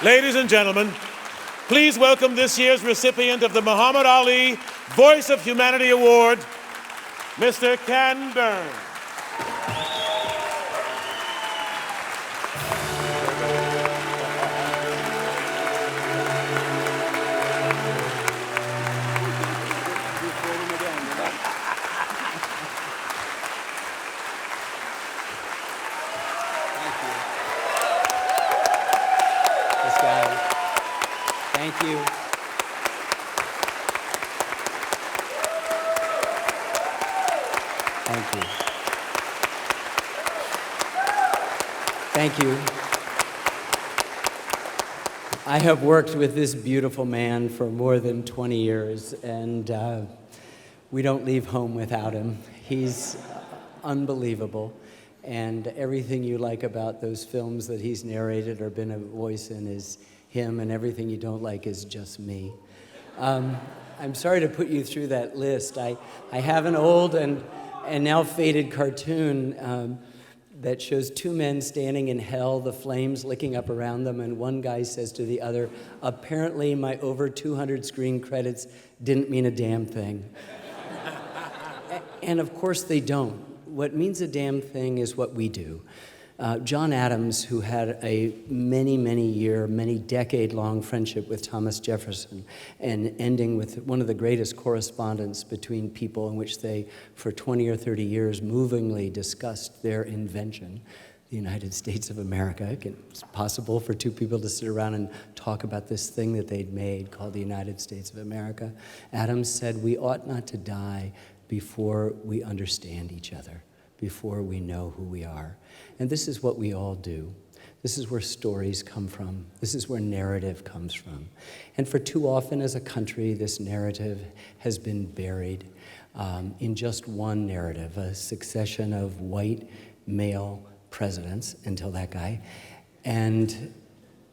Ladies and gentlemen, please welcome this year's recipient of the Muhammad Ali Voice of Humanity Award, Mr. Ken Burns. Thank you. Thank you. Thank you. I have worked with this beautiful man for more than 20 years, and we don't leave home without him. He's unbelievable, and everything you like about those films that he's narrated or been a voice in is him, and everything you don't like is just me. I'm sorry to put you through that list. I have an old and now faded cartoon that shows two men standing in hell, the flames licking up around them, and one guy says to the other, "Apparently my over 200 screen credits didn't mean a damn thing." And of course they don't. What means a damn thing is what we do. John Adams, who had a many decade-long friendship with Thomas Jefferson, and ending with one of the greatest correspondence between people in which they, for 20 or 30 years, movingly discussed their invention, the United States of America. It's possible for two people to sit around and talk about this thing that they'd made called the United States of America. Adams said, "We ought not to die before we understand each other, before we know who we are." And this is what we all do. This is where stories come from. This is where narrative comes from. And for too often as a country, this narrative has been buried in just one narrative, a succession of white male presidents, until that guy, and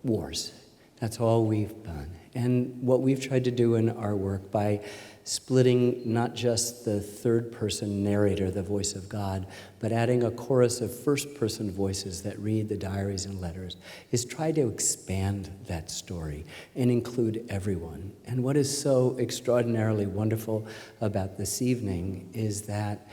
wars. That's all we've done. And what we've tried to do in our work by splitting not just the third-person narrator, the voice of God, but adding a chorus of first-person voices that read the diaries and letters, is try to expand that story and include everyone. And what is so extraordinarily wonderful about this evening is that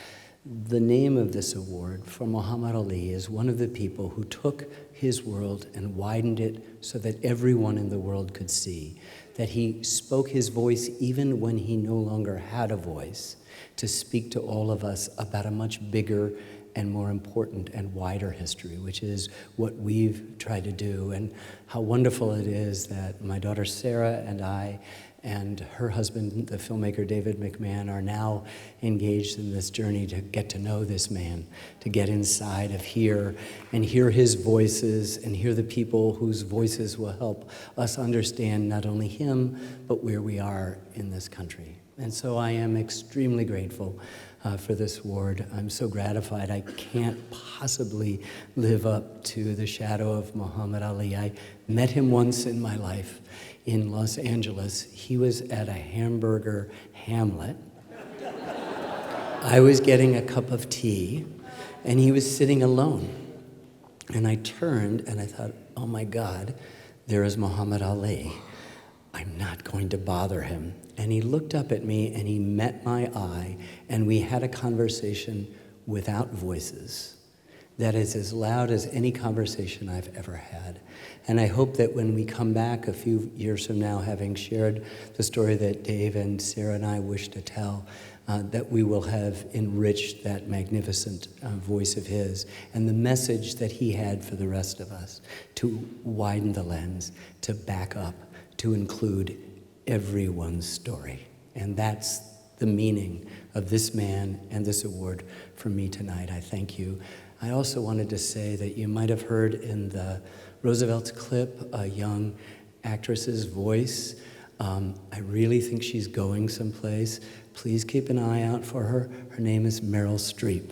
the name of this award for Muhammad Ali is one of the people who took his world and widened it so that everyone in the world could see, that he spoke his voice even when he no longer had a voice, to speak to all of us about a much bigger and more important and wider history, which is what we've tried to do. And how wonderful it is that my daughter Sarah and I and her husband, the filmmaker David McMahon, are now engaged in this journey to get to know this man, to get inside of here and hear his voices and hear the people whose voices will help us understand not only him, but where we are in this country. And so I am extremely grateful for this award. I'm so gratified. I can't possibly live up to the shadow of Muhammad Ali. I met him once in my life in Los Angeles. He was at a hamburger Hamlet. I was getting a cup of tea, and he was sitting alone. And I turned, and I thought, oh my God, there is Muhammad Ali. I'm not going to bother him. And he looked up at me, and he met my eye, and we had a conversation without voices that is as loud as any conversation I've ever had. And I hope that when we come back a few years from now, having shared the story that Dave and Sarah and I wish to tell, that we will have enriched that magnificent voice of his and the message that he had for the rest of us, to widen the lens, to back up, to include everyone's story. And that's the meaning of this man and this award for me tonight. I thank you. I also wanted to say that you might have heard in the Roosevelt's clip a young actress's voice. I really think she's going someplace. Please keep an eye out for her. Her name is Meryl Streep.